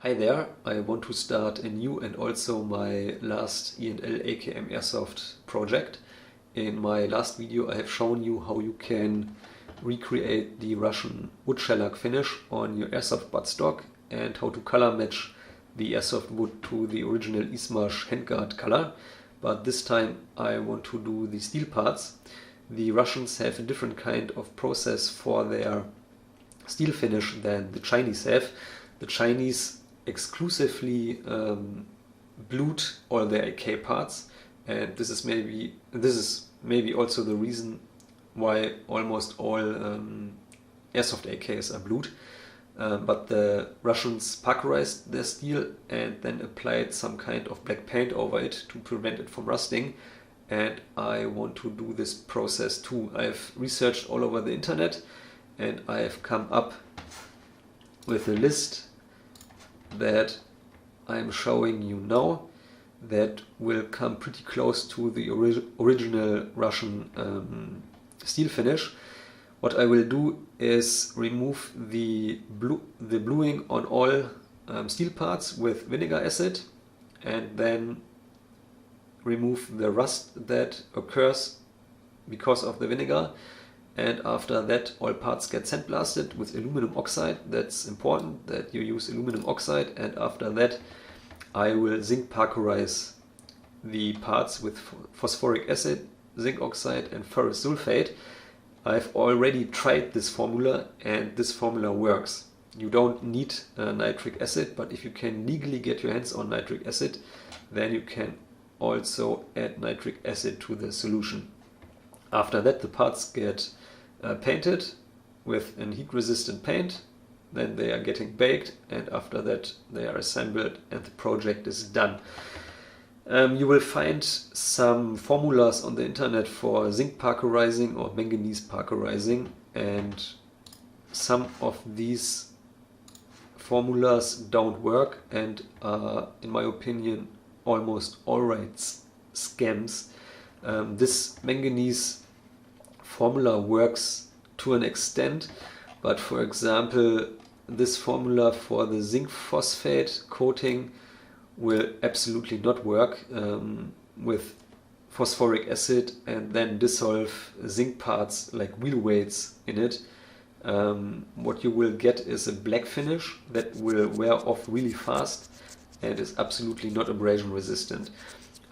Hi there, I want to start a new and also my last E&L AKM Airsoft project. In my last video I have shown you how you can recreate the Russian wood shellac finish on your airsoft buttstock and how to color match the airsoft wood to the original Ismarsh handguard color. But this time I want to do the steel parts. The Russians have a different kind of process for their steel finish than the Chinese have. The Chinese exclusively blued all their AK parts, and this is maybe also the reason why almost all airsoft AKs are blued. But the Russians parkerized their steel and then applied some kind of black paint over it to prevent it from rusting. And I want to do this process too. I've researched all over the internet and I have come up with a list that I'm showing you now that will come pretty close to the original Russian steel finish. What I will do is remove the bluing on all steel parts with vinegar acid and then remove the rust that occurs because of the vinegar. And after that all parts get sandblasted with aluminum oxide. That's important that you use aluminum oxide. And after that I will zinc parkerize the parts with phosphoric acid, zinc oxide and ferrous sulfate. I've already tried this formula and this formula works. You don't need nitric acid, but if you can legally get your hands on nitric acid, then you can also add nitric acid to the solution. After that the parts get painted with a heat-resistant paint, then they are getting baked, and after that they are assembled and the project is done. You will find some formulas on the internet for zinc parkerizing or manganese parkerizing, and some of these formulas don't work and are, in my opinion, almost alright scams. This manganese formula works to an extent, but for example this formula for the zinc phosphate coating will absolutely not work with phosphoric acid and then dissolve zinc parts like wheel weights in it. What you will get is a black finish that will wear off really fast and is absolutely not abrasion resistant.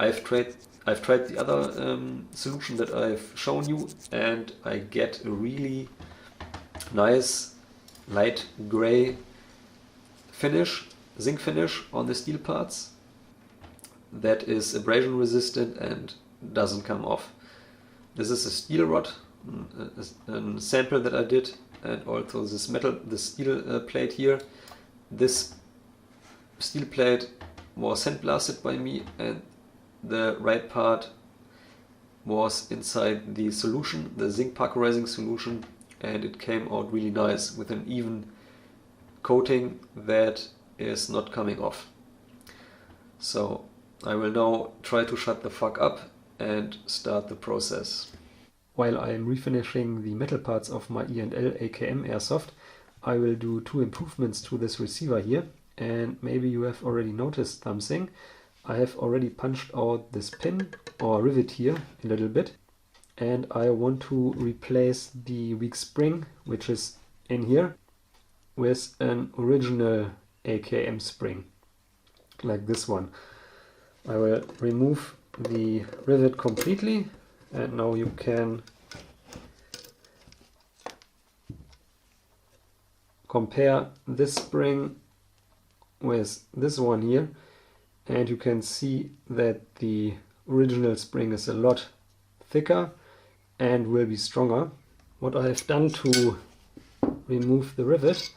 I've tried the other solution that I've shown you and I get a really nice light gray finish, zinc finish on the steel parts that is abrasion resistant and doesn't come off. This is a steel rod, a sample that I did, and also this steel plate here. This steel plate was sandblasted by me and the right part was inside the solution, the zinc parkerizing solution, and it came out really nice with an even coating that is not coming off. So I will now try to shut the fuck up and start the process. While I am refinishing the metal parts of my E&L AKM Airsoft, I will do two improvements to this receiver here, and maybe you have already noticed something. I have already punched out this pin or rivet here a little bit, and I want to replace the weak spring which is in here with an original AKM spring like this one. I will remove the rivet completely, and now you can compare this spring with this one here, and you can see that the original spring is a lot thicker and will be stronger. What I have done to remove the rivet,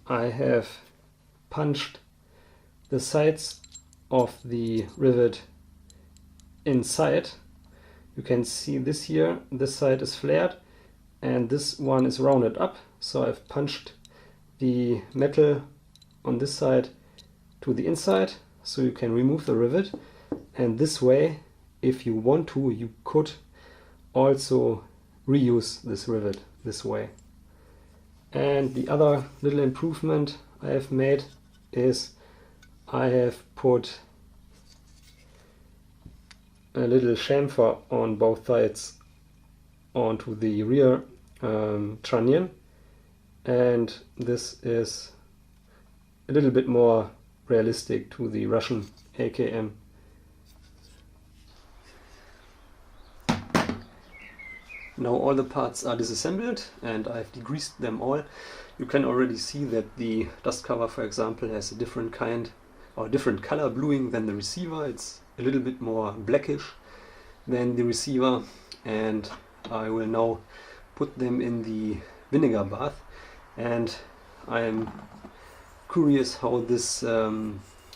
I have punched the sides of the rivet inside. You can see this here, this side is flared and this one is rounded up, so I've punched the metal on this side to the inside so you can remove the rivet, and this way, if you want to, you could also reuse this rivet this way. And the other little improvement I have made is I have put a little chamfer on both sides onto the rear trunnion, and this is a little bit more realistic to the Russian AKM. Now all the parts are disassembled and I've degreased them all. You can already see that the dust cover, for example, has a different kind or different color bluing than the receiver. It's a little bit more blackish than the receiver, and I will now put them in the vinegar bath, and I am curious how this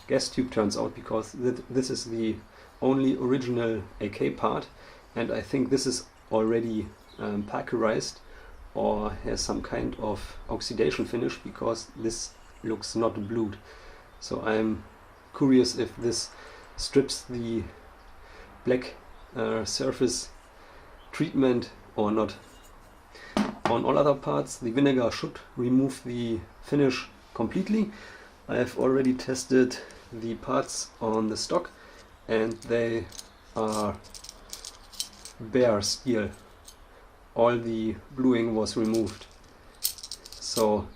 gas tube turns out, because this is the only original AK part, and I think this is already parkerized or has some kind of oxidation finish, because this looks not blued. So I'm curious if this strips the black surface treatment or not. On all other parts the vinegar should remove the finish completely. I have already tested the parts on the stock and they are bare steel. All the bluing was removed. So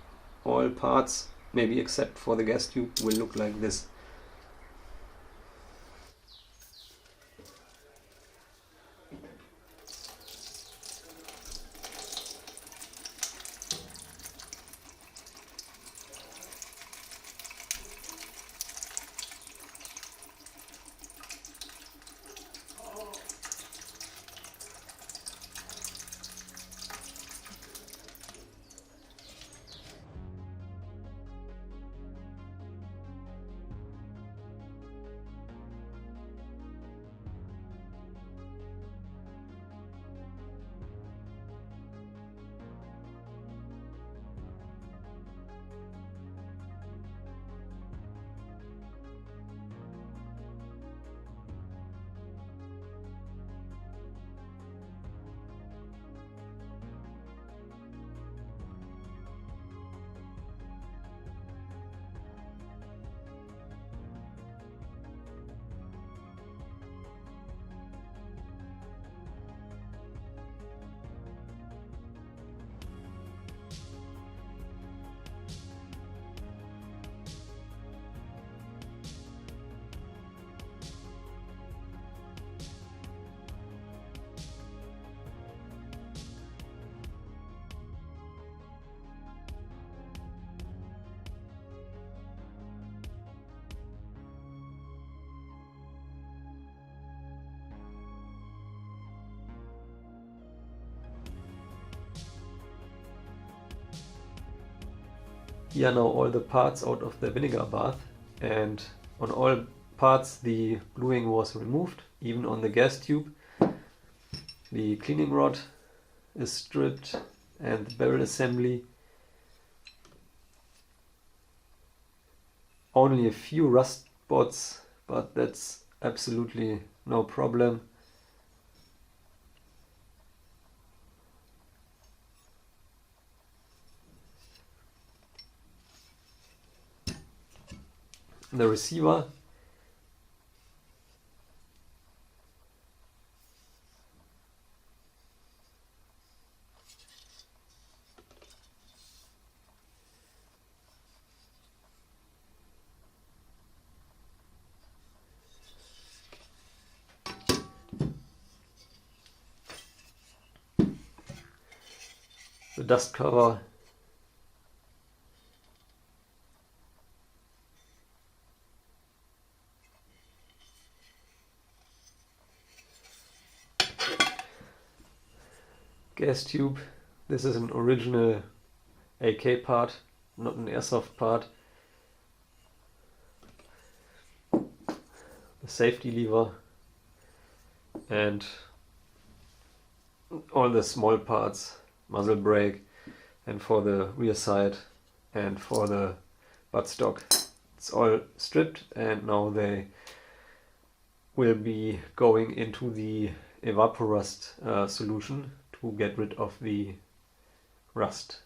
all parts, maybe except for the gas tube, will look like this. Here are now all the parts out of the vinegar bath, and on all parts the bluing was removed, even on the gas tube. The cleaning rod is stripped and the barrel assembly. Only a few rust spots, but that's absolutely no problem. The receiver, the dust cover, gas tube. This is an original AK part, not an airsoft part. The safety lever and all the small parts, muzzle brake, and for the rear side and for the buttstock. It's all stripped, and now they will be going into the evaporust solution to get rid of the rust.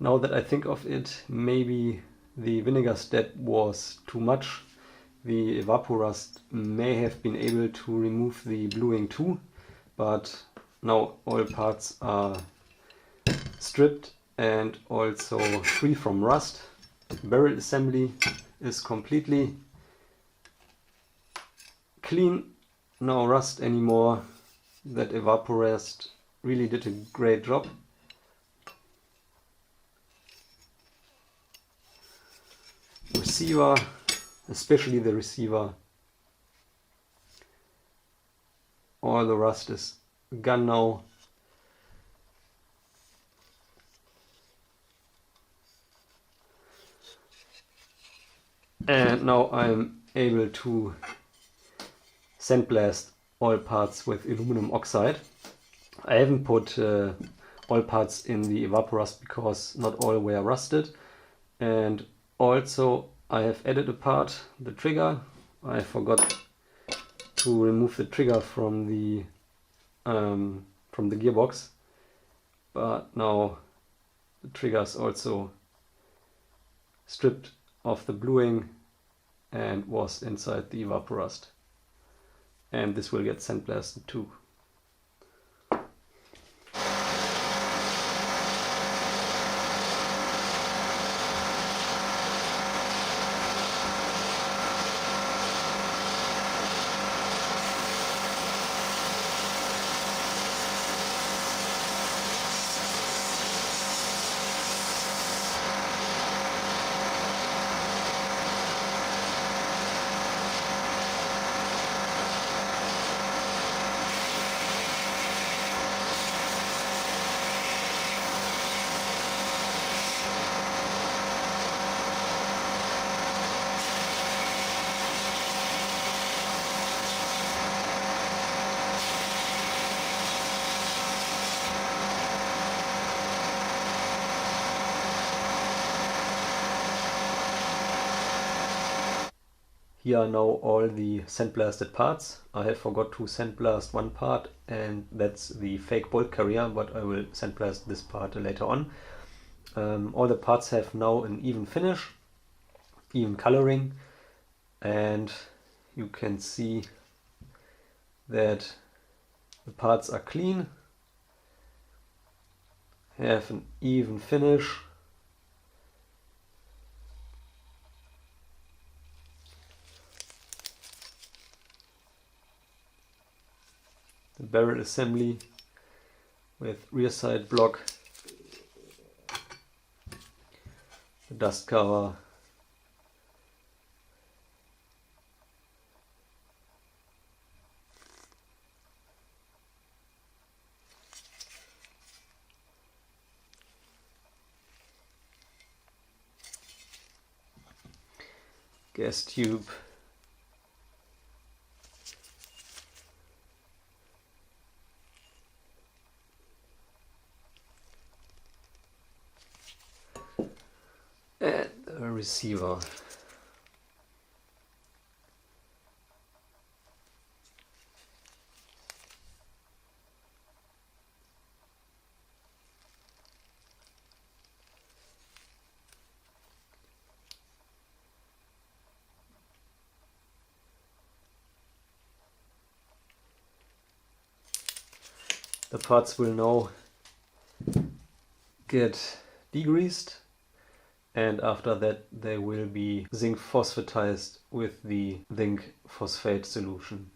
Now that I think of it, maybe the vinegar step was too much. The evaporust may have been able to remove the bluing too, but now all parts are stripped and also free from rust. Barrel assembly is completely clean, no rust anymore. That evaporust really did a great job. Receiver, especially the receiver, all the rust is gone now. And now I'm able to sandblast all parts with aluminum oxide. I haven't put all parts in the evaporust because not all were rusted. And also I have added a part, the trigger. I forgot to remove the trigger from the gearbox, but now the trigger is also stripped of the bluing and was inside the evaporust. And this will get sandblasted too. Here are now all the sandblasted parts. I have forgot to sandblast one part, and that's the fake bolt carrier, but I will sandblast this part later on. All the parts have now an even finish, even coloring, and you can see that the parts are clean, have an even finish. The barrel assembly with rear side block, the dust cover, gas tube, and a receiver. The parts will now get degreased, and after that they will be zinc phosphatized with the zinc phosphate solution.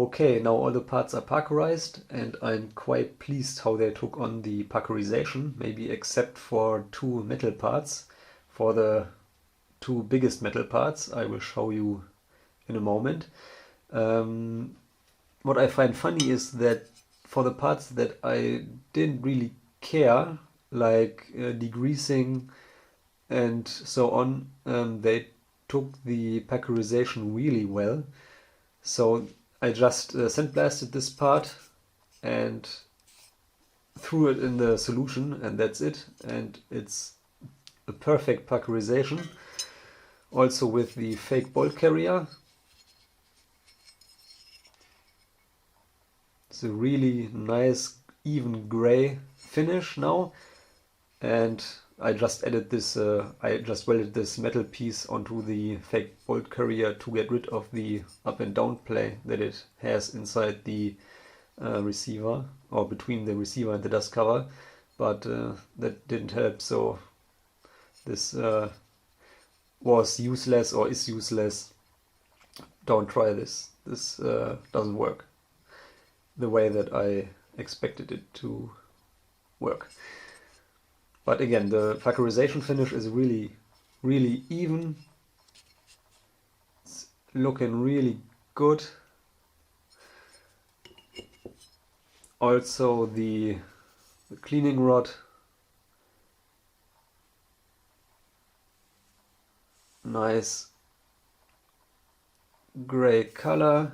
Okay, now all the parts are parkerized and I'm quite pleased how they took on the parkerization, maybe except for two metal parts. For the two biggest metal parts I will show you in a moment. What I find funny is that for the parts that I didn't really care, like degreasing and so on, they took the parkerization really well. So I just sandblasted this part and threw it in the solution, and that's it. And it's a perfect parkerization. Also with the fake bolt carrier. It's a really nice even gray finish now. And I just added this, I just welded this metal piece onto the fake bolt carrier to get rid of the up and down play that it has inside the receiver, or between the receiver and the dust cover, but that didn't help, so this was useless or is useless. Don't try this. This doesn't work the way that I expected it to work. But again, the parkerization finish is really, really even. It's looking really good. Also the cleaning rod, nice gray color.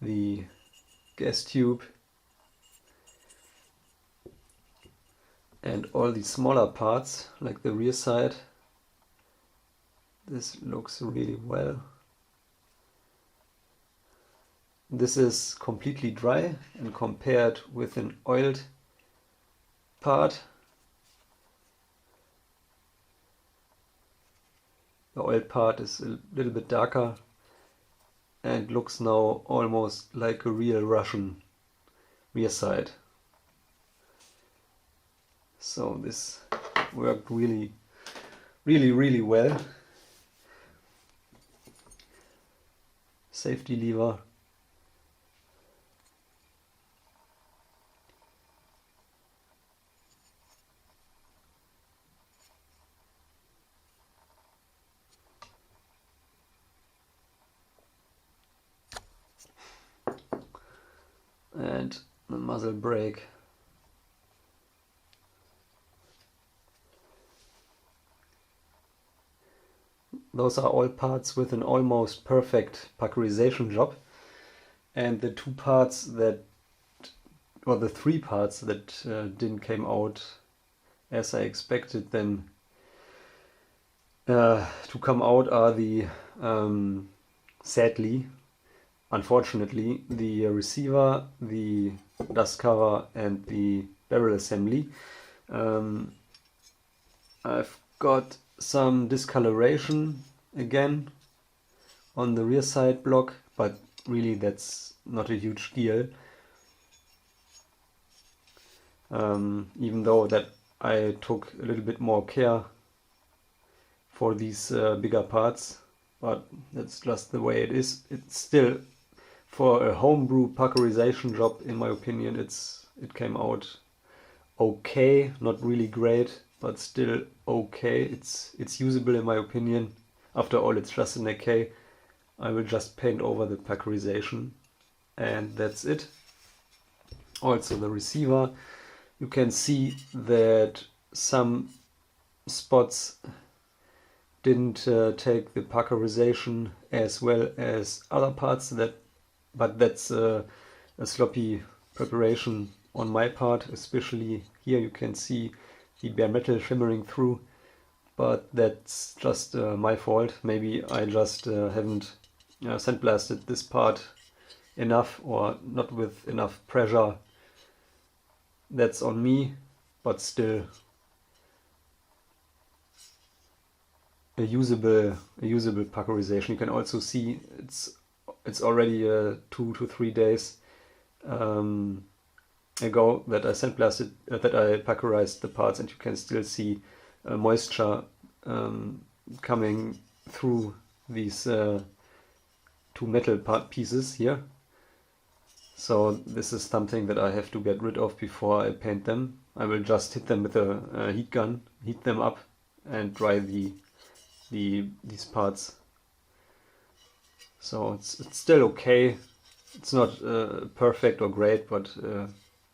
The gas tube and all the smaller parts like the rear side. This looks really well. This is completely dry, and compared with an oiled part, the oiled part is a little bit darker and looks now almost like a real Russian rear side. So this worked really, really, really well. Safety lever. And the muzzle brake. Those are all parts with an almost perfect parkerization job, and the two parts that, or the three parts that didn't came out as I expected them to come out are the, sadly, unfortunately, the receiver, the dust cover and the barrel assembly. I've got some discoloration again on the rear side block, but really that's not a huge deal. Even though that I took a little bit more care for these bigger parts, but that's just the way it is. It's still, for a homebrew parkerization job, in my opinion, it came out okay, not really great, but still okay. It's usable in my opinion. After all, it's just an AK. I will just paint over the parkerization and that's it. Also the receiver, you can see that some spots didn't take the parkerization as well as other parts, but that's a sloppy preparation on my part. Especially here you can see the bare metal shimmering through, but that's just my fault. Maybe I just haven't sandblasted this part enough, or not with enough pressure. That's on me, but still a usable parkerization. You can also see it's already 2 to 3 days ago that I sandblasted, that I parkerized the parts, and you can still see moisture coming through these two metal pieces here. So this is something that I have to get rid of before I paint them. I will just hit them with a heat gun, heat them up, and dry these parts. So it's still okay. It's not perfect or great, but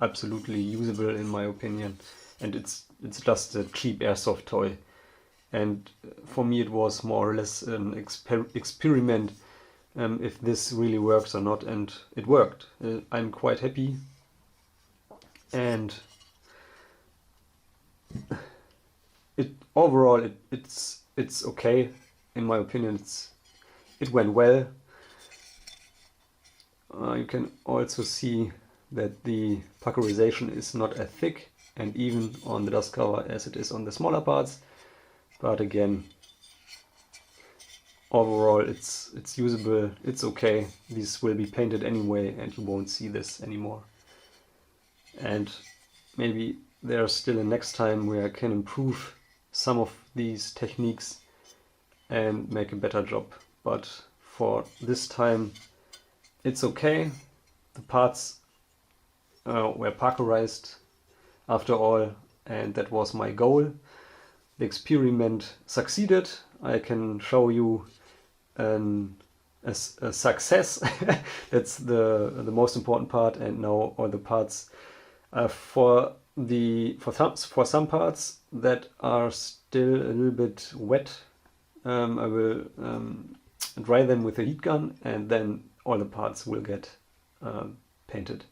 absolutely usable in my opinion. And it's just a cheap airsoft toy. And for me it was more or less an experiment if this really works or not, and it worked. I'm quite happy, and overall it's okay in my opinion. It went well. You can also see that the parkerization is not as thick and even on the dust cover as it is on the smaller parts, but again, overall it's usable, it's okay. These will be painted anyway and you won't see this anymore. And maybe there's still a next time where I can improve some of these techniques and make a better job. But for this time it's okay. The parts were parkerized after all, and that was my goal. The experiment succeeded. I can show you a success. That's the most important part. And now all the parts for some parts that are still a little bit wet, I will dry them with a heat gun, and then all the parts will get painted.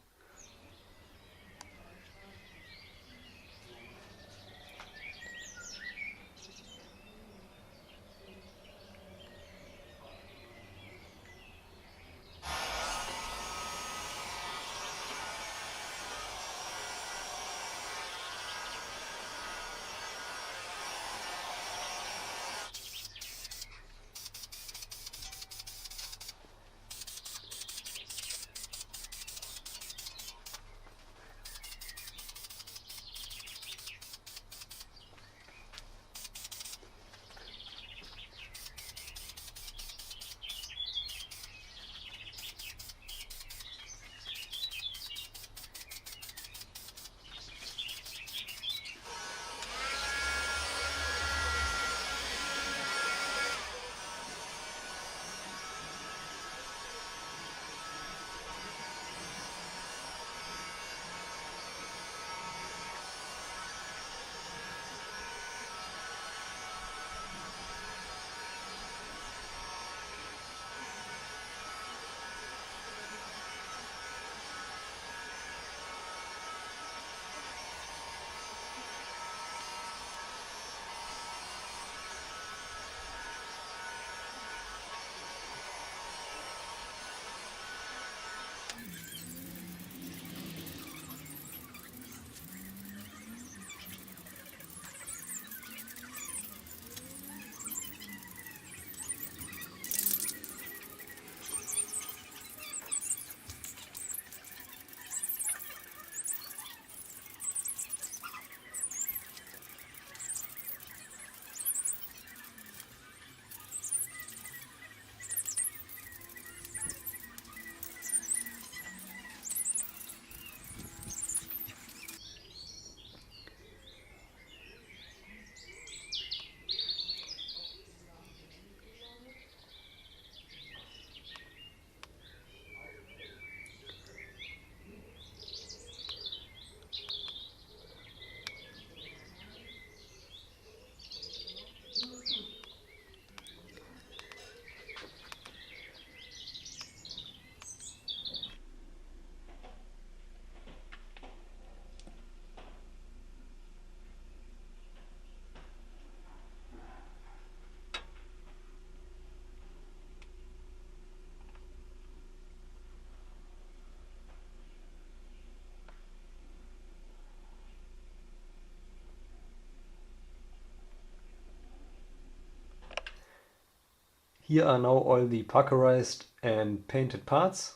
Here are now all the parkerized and painted parts.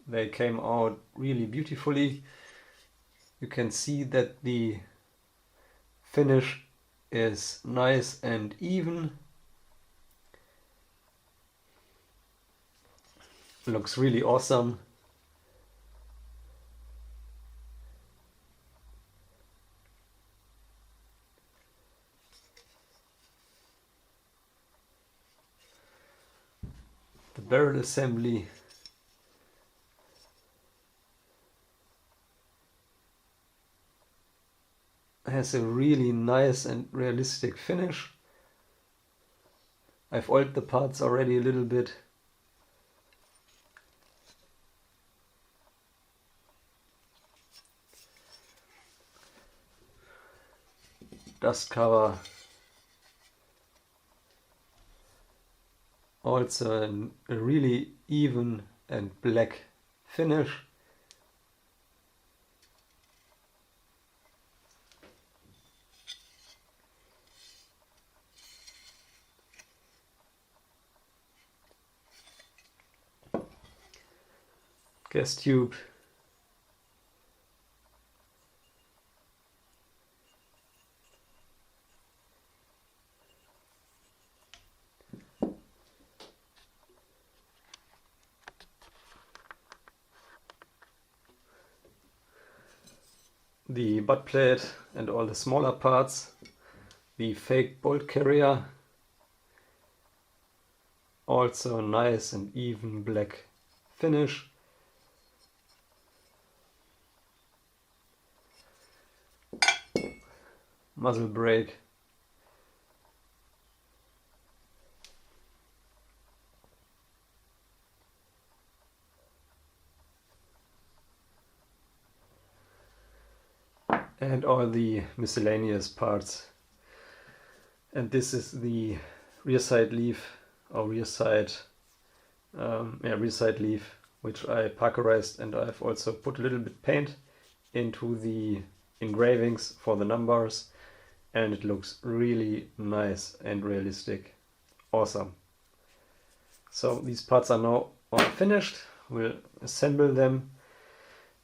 They came out really beautifully. You can see that the finish is nice and even. Looks really awesome. The barrel assembly has a really nice and realistic finish. I've oiled the parts already a little bit. Dust cover. Also a really even and black finish. Gas tube. The butt plate and all the smaller parts. The fake bolt carrier. Also nice and even black finish. Muzzle brake. And all the miscellaneous parts. And this is the rear side leaf, or rear side leaf, which I parkerized, and I've also put a little bit paint into the engravings for the numbers, and it looks really nice and realistic. Awesome. So these parts are now all finished. We'll assemble them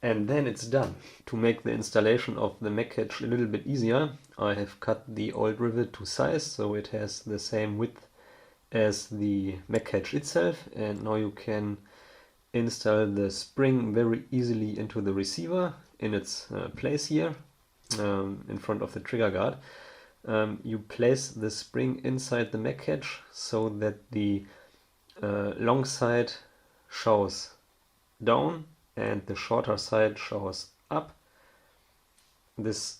and then it's done. To make the installation of the mech catch a little bit easier, I have cut the old rivet to size so it has the same width as the mech catch itself, and now you can install the spring very easily into the receiver in its place here in front of the trigger guard. You place the spring inside the mech catch so that the long side shows down and the shorter side shows up. This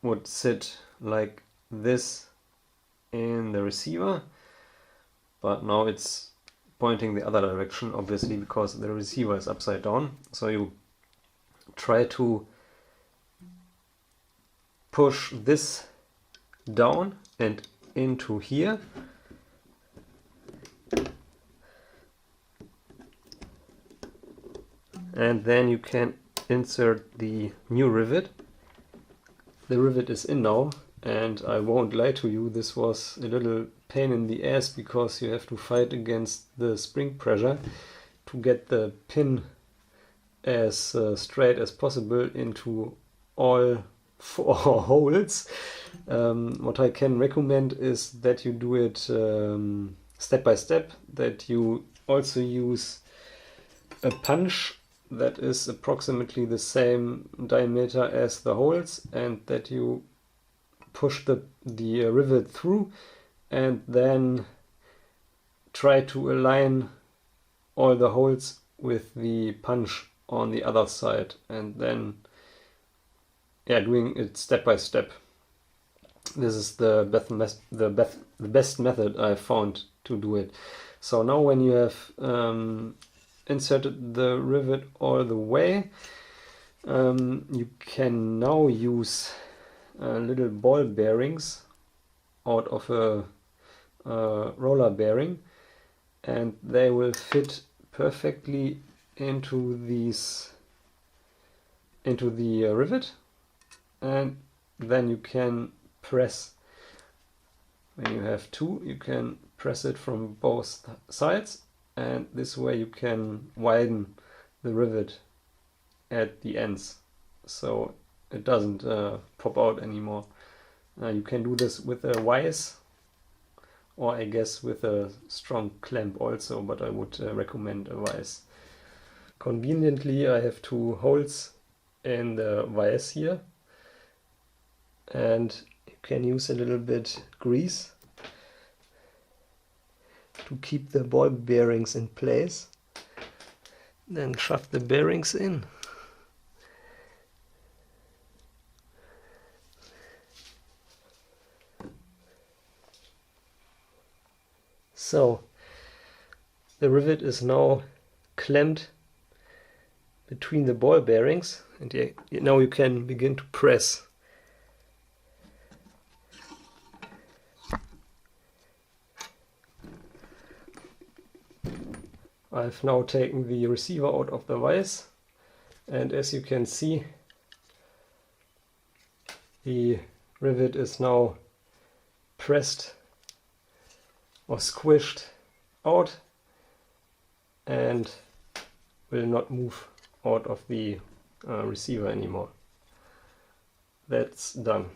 would sit like this in the receiver, but now it's pointing the other direction, obviously, because the receiver is upside down. So you try to push this down and into here. And then you can insert the new rivet. The rivet is in now, and I won't lie to you, this was a little pain in the ass because you have to fight against the spring pressure to get the pin as straight as possible into all 4 holes. What I can recommend is that you do it step by step, that you also use a punch that is approximately the same diameter as the holes, and that you push the rivet through and then try to align all the holes with the punch on the other side, and then doing it step by step. This is the best method I found to do it. So now when you have inserted the rivet all the way, you can now use little ball bearings out of a roller bearing, and they will fit perfectly into the rivet, and then you can press. When you have 2, you can press it from both sides, and this way you can widen the rivet at the ends so it doesn't pop out anymore. You can do this with a vise or I guess with a strong clamp also, but I would recommend a vise. Conveniently I have two holes in the vise here, and you can use a little bit grease to keep the ball bearings in place. Then shove the bearings in. So the rivet is now clamped between the ball bearings, and now you can begin to press. I've now taken the receiver out of the vise, and as you can see, the rivet is now pressed or squished out and will not move out of the receiver anymore. That's done.